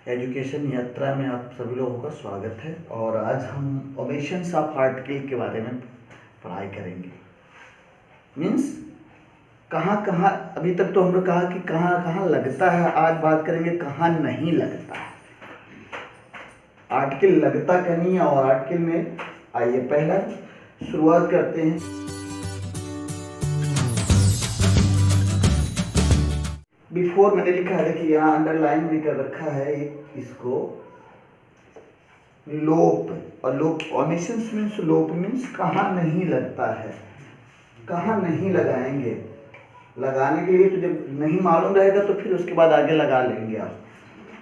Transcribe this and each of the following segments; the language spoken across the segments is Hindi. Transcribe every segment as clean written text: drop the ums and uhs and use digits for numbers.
एजुकेशन यात्रा में आप सभी लोगों का स्वागत है। और आज हम ओमेशंस ऑफ आर्टिकल के बारे में पढ़ाई करेंगे। मीन्स कहाँ कहाँ, अभी तक तो हमने कहा कि कहाँ कहाँ लगता है, आज बात करेंगे कहाँ नहीं लगता है। आर्टिकल लगता कहीं है और आर्टिकल में आइए पहला शुरुआत करते हैं। बिफोर मैंने लिखा है, देखिए यहाँ अंडरलाइन भी कर रखा है इसको लोप, और लोप ओमिशंस मीन्स लोप मीन्स कहाँ नहीं लगता है, कहाँ नहीं लगाएंगे। लगाने के लिए तो जब नहीं मालूम रहेगा तो फिर उसके बाद आगे लगा लेंगे आप।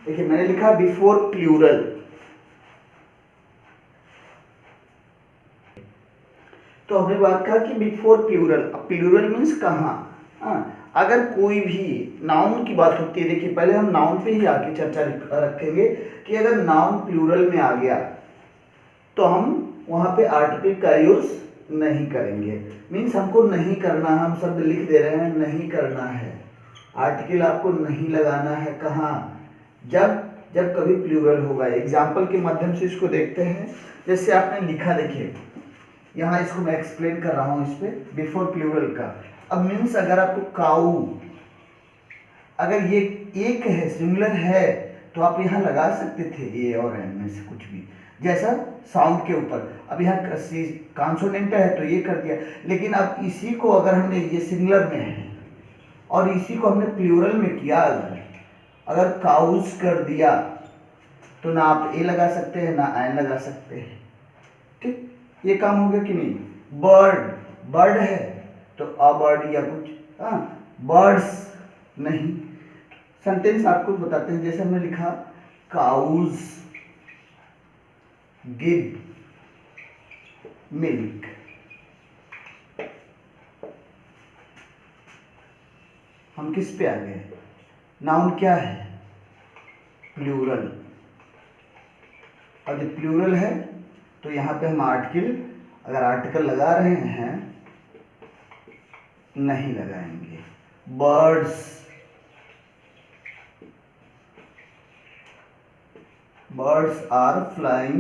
देखिए मैंने लिखा बिफोर प्लूरल, तो हमने बात कहा कि बिफोर प्लूरल। अब प्लूरल मीन्स कहाँ, अगर कोई भी नाउन की बात होती है, देखिए पहले हम नाउन पे ही आके चर्चा रखेंगे कि अगर नाउन प्लूरल में आ गया तो हम वहाँ पे आर्टिकल का यूज नहीं करेंगे। मीन्स हमको नहीं करना है, हम शब्द लिख दे रहे हैं, नहीं करना है, आर्टिकल आपको नहीं लगाना है। कहाँ? जब जब कभी प्लूरल होगा। एग्जाम्पल के माध्यम से इसको देखते हैं। जैसे आपने लिखा, देखिए यहाँ इसको मैं एक्सप्लेन कर रहा हूँ इस पे बिफोर प्लूरल का। अब मीन्स अगर आपको काऊ, अगर ये एक है, सिंगुलर है, तो आप यहाँ लगा सकते थे ए और एन में से कुछ भी, जैसा साउंड के ऊपर। अब यहाँ कॉन्सोनेंट है तो ये कर दिया, लेकिन अब इसी को अगर हमने, ये सिंगुलर में है और इसी को हमने प्लूरल में किया, अगर काउस कर दिया तो ना आप ए लगा सकते हैं ना एन लगा सकते हैं। ठीक, ये काम हो गया कि नहीं। बर्ड, बर्ड है तो अ बर्ड या कुछ, बर्ड्स नहीं। सेंटेंस आपको बताते हैं, जैसे हमने लिखा काउज गिव मिल्क। हम किस पे आ गए? नाउन क्या है? प्लूरल। और जब प्लूरल है तो यहाँ पे हम आर्टिकल, अगर आर्टिकल लगा रहे हैं, नहीं लगाएंगे। Birds, birds are flying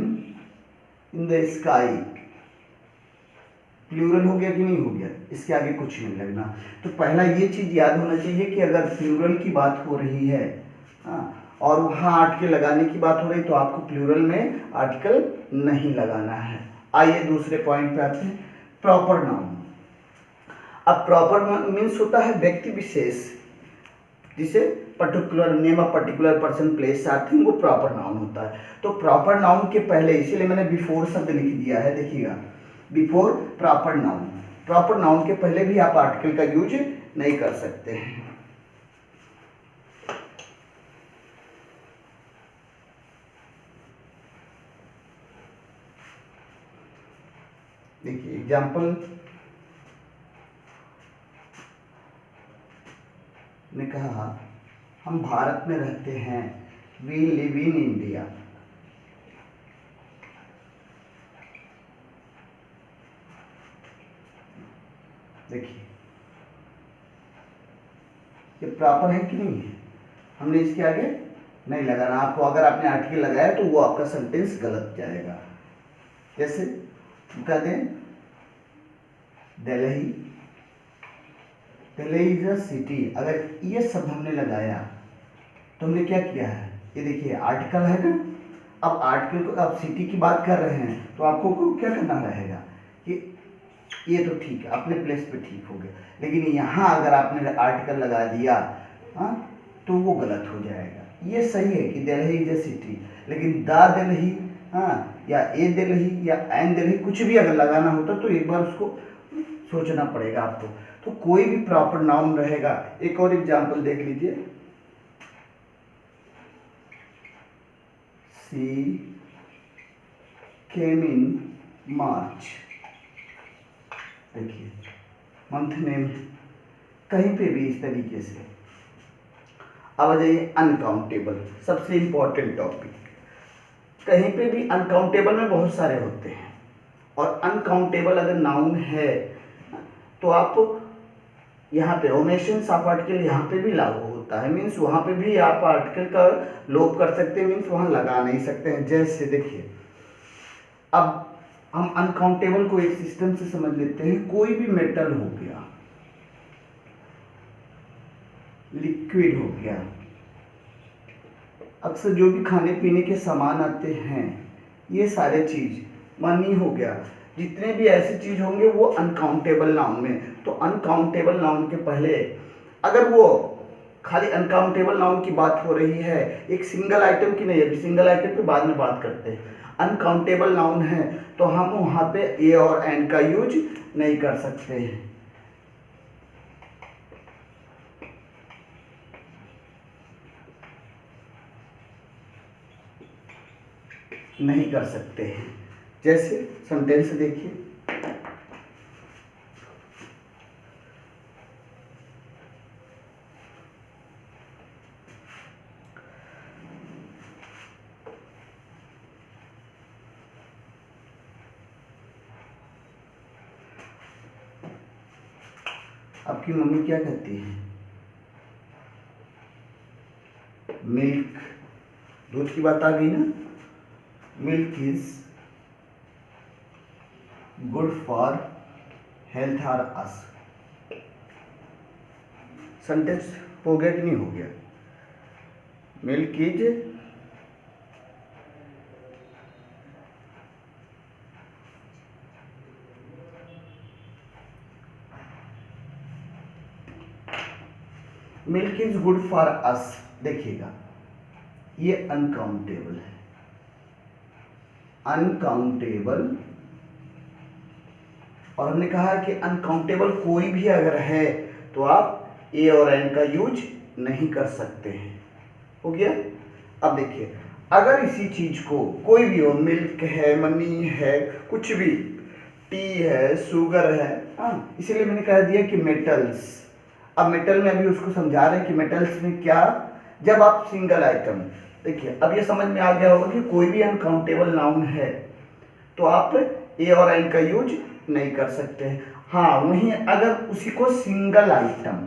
in the sky. Plural हो गया कि नहीं हो गया? इसके आगे कुछ नहीं लगना। तो पहला ये चीज याद होना चाहिए कि अगर प्लूरल की बात हो रही है, और वहाँ आर्टिकल लगाने की बात हो रही, तो आपको प्लूरल में आर्टिकल नहीं लगाना है। आइए दूसरे पॉइंट पे आते हैं, प्रॉपर नाउन। अब प्रॉपर मीन्स होता है व्यक्ति विशेष, जिसे particular name of particular person place a thing, वो प्रॉपर नाउन होता है। तो प्रॉपर नाउन के पहले, इसीलिए मैंने बिफोर शब्द लिख दिया है, देखिएगा before proper noun. Proper noun के पहले भी आप आर्टिकल का यूज नहीं कर सकते हैं। देखिए एग्जाम्पल ने कहा हम भारत में रहते हैं, वी लिव इन इंडिया। देखिए ये प्रॉपर है कि नहीं है? हमने इसके आगे नहीं लगाना आपको। अगर आपने आर्टिकल लगाया तो वो आपका सेंटेंस गलत जाएगा। जैसे कह दें Delhi, Delhi is a city. अगर ये शब्द हमने लगाया तो हमने क्या किया है? ये देखिए आर्टिकल है ना। अब आर्टिकल को, अब सिटी की बात कर रहे हैं तो आपको क्या करना रहेगा कि ये तो ठीक है, अपने प्लेस पे ठीक हो गया, लेकिन यहाँ अगर आपने आर्टिकल लगा दिया तो वो गलत हो जाएगा। ये सही है कि दिल्ली इज अ सिटी, लेकिन द दिल्ली, या ए दिल्ली या एन दिल्ली, कुछ भी अगर लगाना होता तो एक बार उसको सोचना पड़ेगा आपको। तो कोई भी प्रॉपर नाउन रहेगा। एक और एग्जांपल देख लीजिए, शी केम इन मार्च। देखिए मंथ नेम, कहीं पे भी इस तरीके से। अब आ जाइए अनकाउंटेबल, सबसे इंपॉर्टेंट टॉपिक। कहीं पे भी अनकाउंटेबल में बहुत सारे होते हैं, और अनकाउंटेबल अगर नाउन है तो आप यहाँ पे ओमेशंस ऑफ आर्टिकल यहाँ पे भी लागू होता होता है, मीन्स वहाँ पे भी आप आर्टिकल का लोप कर सकते हैं, मीन्स वहाँ लगा नहीं सकते हैं। जैसे देखिए, अब हम अनकाउंटेबल को एक सिस्टम से समझ लेते हैं। कोई भी मेटल हो गया, लिक्विड हो गया, अक्सर जो भी खाने पीने के सामान आते हैं, ये सारे चीज, मनी हो गया, जितने भी ऐसी चीज होंगे वो अनकाउंटेबल नाउन में। तो अनकाउंटेबल नाउन के पहले अगर वो खाली अनकाउंटेबल नाउन की बात हो रही है, एक सिंगल आइटम की नहीं, अभी सिंगल आइटम पे बाद में बात करते हैं। अनकाउंटेबल नाउन है तो हम वहाँ पे ए और एन का यूज नहीं कर सकते हैं। नहीं कर सकते हैं। जैसे सेंटेंस देखिए, आपकी मम्मी क्या कहती है? मिल्क, दूध की बात आ गई ना। Milk is good for health are us. Sentence हो गया कि नहीं हो गया? Milk is milk is good for us. देखिएगा, ये अनकाउंटेबल है, अनकाउंटेबल, और हमने कहा कि अनकाउंटेबल कोई भी अगर है तो आप ए और एन का यूज नहीं कर सकते हैं। हो गया। अब देखिए, अगर इसी चीज को कोई भी हो, मिल्क है, मनी है, कुछ भी, टी है, शुगर है, हाँ, इसीलिए मैंने कह दिया कि मेटल्स। अब मेटल में अभी उसको समझा रहे हैं कि मेटल्स में क्या, जब आप सिंगल आइटम, देखिए अब ये समझ में आ गया होगा कि कोई भी अनकाउंटेबल नाउन है तो आप ए और एन का यूज नहीं कर सकते हैं। हाँ, वहीं अगर उसी को single item,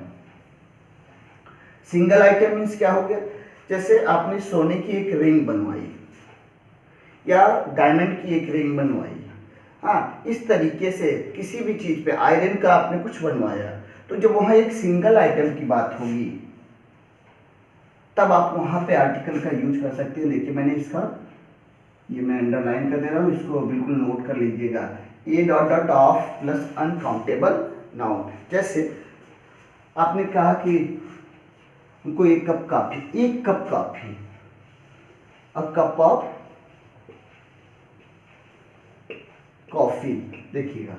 single item means क्या हो गया? जैसे आपने सोने की एक रिंग बनवाई या डायमंड की एक रिंग बनवाई, हाँ, इस तरीके से किसी भी चीज पे आयरन का आपने कुछ बनवाया, तो जब वहां एक सिंगल आइटम की बात होगी तब आप वहां पे आर्टिकल का यूज कर सकते हैं। देखिए मैंने इसका, ये मैं अंडरलाइन कर दे रहा हूँ, इसको बिल्कुल नोट कर लीजिएगा। ए dot dot of plus uncountable noun. जैसे आपने कहा कि उनको एक कप कॉफी, एक cup coffee, a cup of coffee, देखिएगा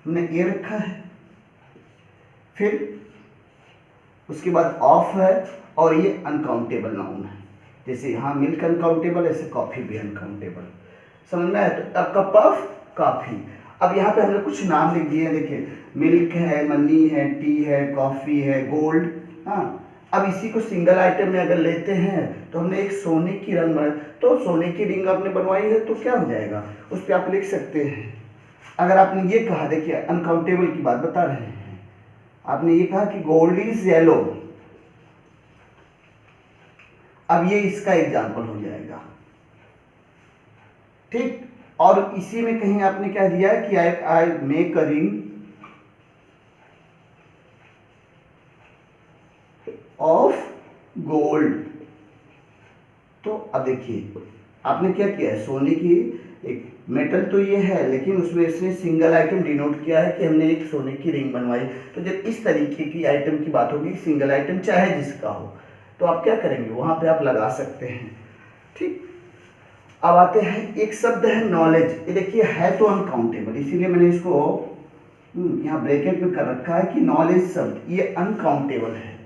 हमने ए रखा है, फिर उसके बाद ऑफ है, और ये अनकाउंटेबल नाउन है। जैसे यहाँ मिल्क अनकाउंटेबल, ऐसे कॉफी भी अनकाउंटेबल। समझ में आया? तो अ कप ऑफ कॉफी। अब यहाँ पे हमने कुछ नाम लिख दिए हैं, देखिए मिल्क है, मनी है, टी है, कॉफी है, गोल्ड। हाँ, अब इसी को सिंगल आइटम में अगर लेते हैं तो हमने एक सोने की रिंग बनाई, तो सोने की रिंग आपने बनवाई है तो क्या हो जाएगा, उस पर आप लिख सकते हैं। अगर आपने ये कहा, देखिए अनकाउंटेबल की बात बता रहे हैं, आपने ये कहा कि गोल्ड इज येलो, अब ये इसका एग्जाम्पल हो जाएगा, ठीक। और इसी में कहीं आपने क्या दिया कि I make a ring of gold. तो अब देखिए आपने क्या किया है, सोने की एक मेटल तो ये है, लेकिन उसमें इसने सिंगल आइटम डिनोट किया है कि हमने एक सोने की रिंग बनवाई। तो जब इस तरीके की आइटम की बात होगी, सिंगल आइटम चाहे जिसका हो, तो आप क्या करेंगे, वहां पे आप लगा सकते हैं, ठीक। अब आते हैं, एक शब्द है नॉलेज। ये देखिए है तो अनकाउंटेबल, इसीलिए मैंने इसको यहाँ ब्रैकेट में कर रखा है कि नॉलेज शब्द ये अनकाउंटेबल है,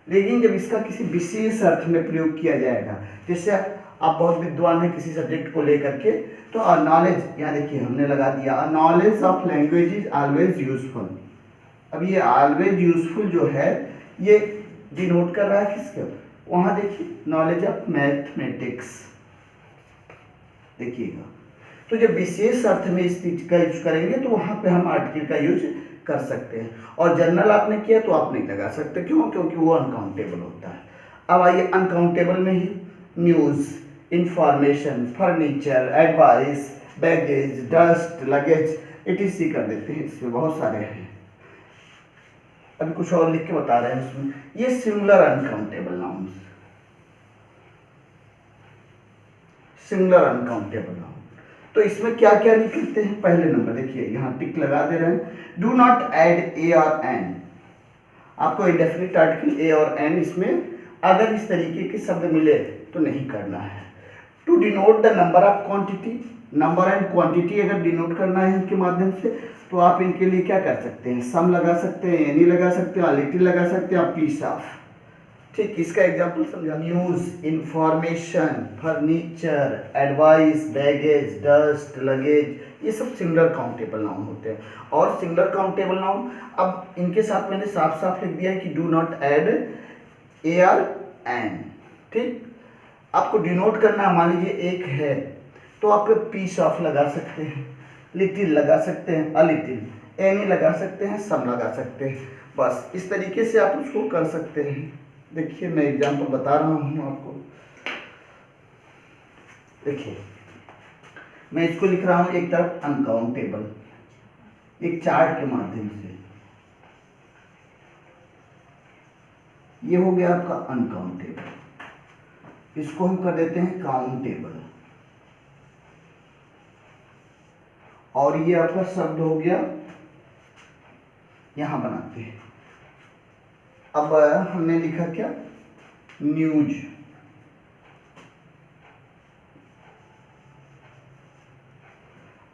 लेकिन जब इसका किसी विशेष अर्थ में प्रयोग किया जाएगा, जैसे आप बहुत विद्वान हैं किसी सब्जेक्ट को लेकर के, तो नॉलेज, यहाँ देखिए हमने लगा दिया knowledge of language is always useful. अब ये ऑलवेज यूजफुल जो है ये डिनोट कर रहा है किसका, वहां देखिए नॉलेज ऑफ मैथमेटिक्स, देखिएगा। तो जब विशेष अर्थ में इस चीज का यूज करेंगे तो वहां पे हम आर्टिकल का यूज कर सकते हैं। और जनरल आपने किया तो आप नहीं लगा सकते, क्यों? क्योंकि वो अनकाउंटेबल होता है। अब आइए अनकाउंटेबल में ही news, information, furniture, advice, baggage, dust, luggage, etc कर देते हैं। इसमें बहुत सारे हैं, अभी कुछ और लिख के बता रहे हैं उसमें। ये singular uncountable noun, singular uncountable noun. तो इसमें क्या क्या लिखते हैं? पहले नंबर देखिए, यहाँ टिक लगा दे रहे हैं, डू नॉट ऐड ए और एन। आपको इंडेफिनिट आर्टिकल ए और एन इसमें अगर इस तरीके के शब्द मिले तो नहीं करना है। To denote the number of quantity, number and quantity अगर डिनोट करना है इनके माध्यम से तो आप इनके लिए क्या कर सकते हैं? सम लगा सकते हैं, एनी लगा सकते हैं, लिटिल लगा सकते हैं, पीस ऑफ। ठीक, इसका एग्जांपल समझा। News, information, furniture, advice, baggage, dust, luggage, ये सब सिंगुलर काउंटेबल नाउन होते हैं। और सिंगुलर काउंटेबल नाउन, अब इनके साथ मैंने साफ साफ लिख दिया है कि do not add a or an. ठीक, आपको डिनोट करना, मान लीजिए एक है तो आप पीस ऑफ लगा सकते हैं, लिटिल लगा सकते हैं, अ लिटिल, एनी लगा सकते हैं, सम लगा सकते हैं। बस इस तरीके से आप उसको कर सकते हैं। देखिए मैं एग्जांपल बता रहा हूँ आपको। देखिए मैं इसको लिख रहा हूँ एक तरफ अनकाउंटेबल, एक चार्ट के माध्यम से। ये हो गया आपका अनकाउंटेबल, इसको हम कर देते हैं काउंटेबल। और ये आपका शब्द हो गया, यहां बनाते हैं। अब हमने लिखा क्या? न्यूज।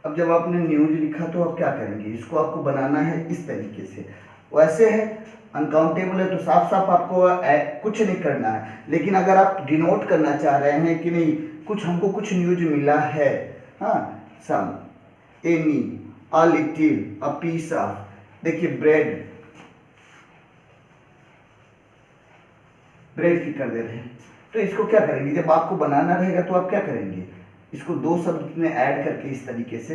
अब जब आपने न्यूज लिखा तो आप क्या करेंगे? इसको आपको बनाना है इस तरीके से। वैसे है अनकाउंटेबल है तो साफ साफ आपको कुछ नहीं करना है, लेकिन अगर आप डिनोट करना चाह रहे हैं कि नहीं कुछ हमको कुछ न्यूज मिला है, हाँ, some, any, a little, a piece of. देखिए ब्रेड, ब्रेड की कर दे रहे हैं तो इसको क्या करेंगे? जब आपको बनाना रहेगा तो आप क्या करेंगे? इसको दो शब्द में ऐड करके इस तरीके से,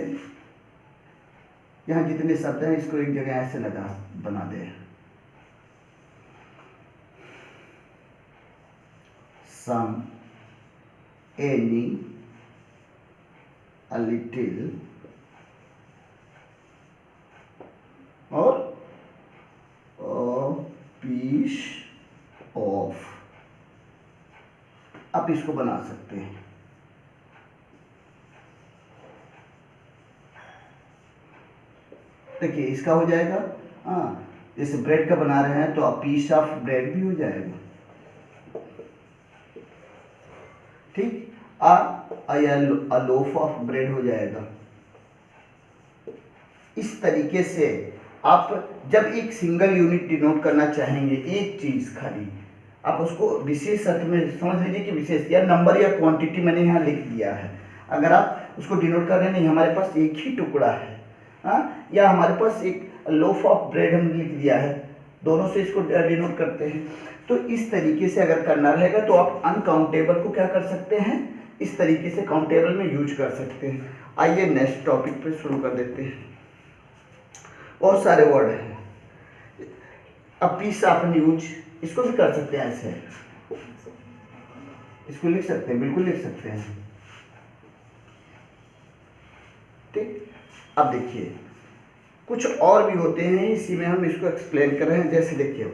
यहाँ जितने शब्द हैं इसको एक जगह ऐसे लगा बना दे। सम, एनी, अ लिटिल और पीस ऑफ। आप इसको बना सकते हैं। देखिए इसका हो जाएगा, हाँ, जैसे ब्रेड का बना रहे हैं तो अब पीस ऑफ ब्रेड भी हो जाएगा। ठीक, अ लोफ ऑफ ब्रेड हो जाएगा। इस तरीके से आप जब एक सिंगल यूनिट डिनोट करना चाहेंगे, एक चीज खाली, आप उसको विशेष अर्थ में समझ लीजिए कि विशेष या नंबर या क्वांटिटी मैंने यहाँ लिख दिया है। अगर आप उसको डिनोट कर रहे हैं, नहीं हमारे पास एक ही टुकड़ा है, हाँ, या हमारे पास एक लोफ ऑफ ब्रेड हम लिख दिया है, दोनों से इसको डिनोट करते हैं। तो इस तरीके से अगर करना रहेगा तो आप अनकाउंटेबल को क्या कर सकते हैं? इस तरीके से काउंटेबल में यूज कर सकते हैं। आइए नेक्स्ट टॉपिक पे शुरू कर देते हैं। बहुत सारे वर्ड हैं। अ पीस ऑफ न्यूज, इसको भी कर सकते हैं ऐसे, इसको लिख सकते हैं, बिल्कुल लिख सकते हैं। ठीक, अब देखिए कुछ और भी होते हैं, इसी में हम इसको एक्सप्लेन कर रहे हैं। जैसे देखिए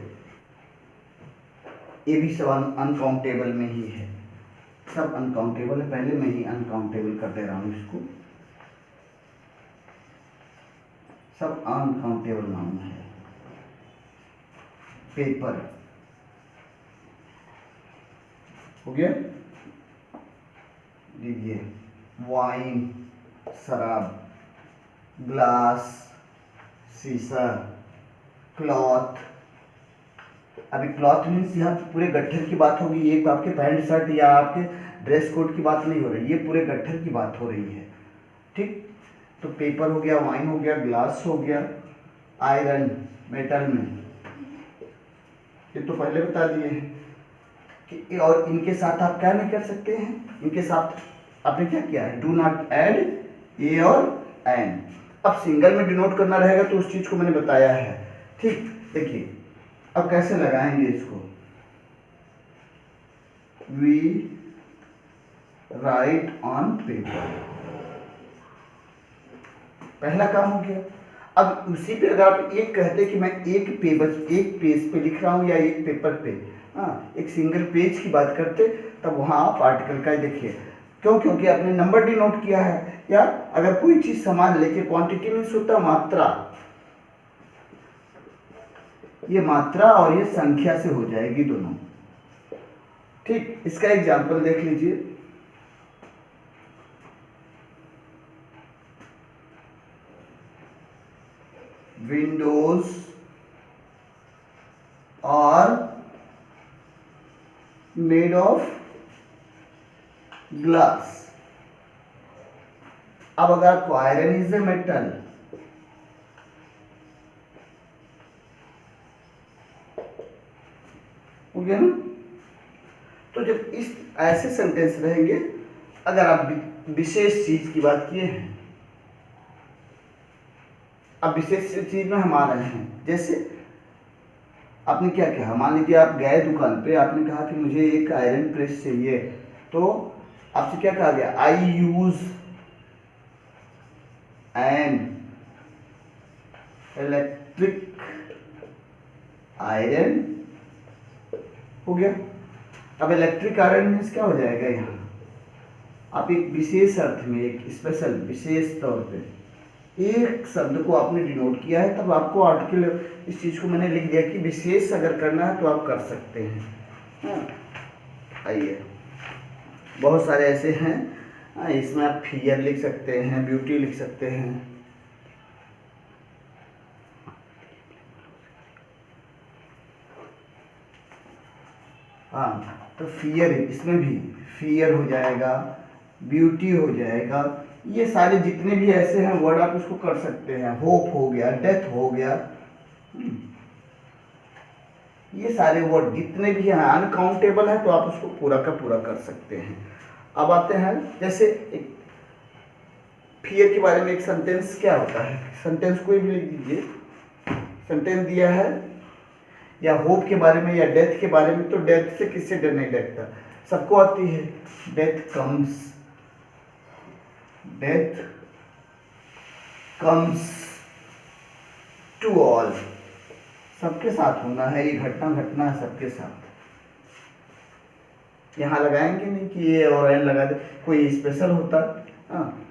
ये भी सब अनकाउंटेबल में ही है, सब अनकाउंटेबल है। पहले मैं ही अनकाउंटेबल कर दे रहा हूं इसको, सब अनकाउंटेबल नाउन है। पेपर हो गया, लीजिए, वाइन, शराब, ग्लास, शीशा, क्लॉथ। अभी क्लॉथ मीन्स यहाँ पूरे गट्ठर की बात होगी, ये आपके पैंट शर्ट या आपके ड्रेस कोड की बात नहीं हो रही, ये पूरे गट्ठर की बात हो रही है। ठीक, तो पेपर हो गया, वाइन हो गया, ग्लास हो गया, आयरन, मेटल में, ये तो पहले बता दिए हैं कि। और इनके साथ आप क्या नहीं कर सकते हैं? इनके साथ आपने क्या किया है? डू नॉट ऐड ए और एन। अब सिंगल में डिनोट करना रहेगा तो उस चीज को मैंने बताया है। ठीक, देखिए अब कैसे लगाएंगे इसको, वी राइट ऑन पेपर, पहला काम हो गया। अब उसी पे अगर आप एक कहते कि मैं एक पेज पे लिख रहा हूं या एक पेपर पे, हाँ एक सिंगल पेज की बात करते, तब वहां आप आर्टिकल का देखिए, क्यों, क्योंकि आपने नंबर डिनोट किया है। या अगर कोई चीज सामान लेके, क्वांटिटी मीन्स होता मात्रा, ये मात्रा और ये संख्या से हो जाएगी दोनों। ठीक, इसका एग्जाम्पल देख लीजिए, windows are made of glass. अब अगर आपको आयरन इज ए मेटल, हो गया ना। तो जब इस ऐसे सेंटेंस रहेंगे, अगर आप विशेष चीज की बात किए हैं, अब विशेष चीज में हम आ रहे हैं, जैसे आपने क्या कहा, मान लीजिए आप गए दुकान पे, आपने कहा कि मुझे एक आयरन प्रेस चाहिए, तो आपसे क्या कहा गया, आई यूज एन इलेक्ट्रिक आयरन, हो गया। अब इलेक्ट्रिक आयरन मीन्स क्या हो जाएगा, यहाँ आप एक विशेष अर्थ में, एक स्पेशल विशेष तौर पे एक शब्द को आपने डिनोट किया है, तब आपको आर्टिकल, इस चीज को मैंने लिख दिया कि विशेष अगर करना है तो आप कर सकते हैं। आइए, बहुत सारे ऐसे हैं, इसमें आप फियर लिख सकते हैं, ब्यूटी लिख सकते हैं। हाँ, तो फियर, इसमें भी फियर हो जाएगा, ब्यूटी हो जाएगा, ये सारे जितने भी ऐसे हैं वर्ड आप इसको कर सकते हैं। होप हो गया, डेथ हो गया, ये सारे वर्ड जितने भी हैं अनकाउंटेबल है, तो आप उसको पूरा का पूरा कर सकते हैं। अब आते हैं, जैसे एक फियर के बारे में एक सेंटेंस क्या होता है, सेंटेंस कोई भी लिख दीजिए, सेंटेंस दिया है या होप के बारे में या डेथ के बारे में, तो डेथ से किससे डर नहीं लगता, सबको आती है। डेथ कम्स टू ऑल, सबके साथ होना है, ये घटना घटना है सबके साथ। यहाँ लगाएंगे नहीं कि ये और एन लगा दे, कोई स्पेशल होता,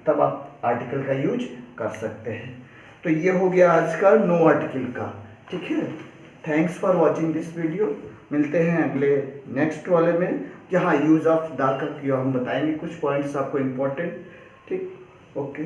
तब आप आर्टिकल का यूज कर सकते हैं। तो ये हो गया आज का नो आर्टिकल का। ठीक है, thanks for watching this video. मिलते हैं अगले नेक्स्ट वाले में, जहाँ यूज ऑफ द का हम बताएंगे कुछ पॉइंट्स आपको इम्पोर्टेंट। ठीक, ओके।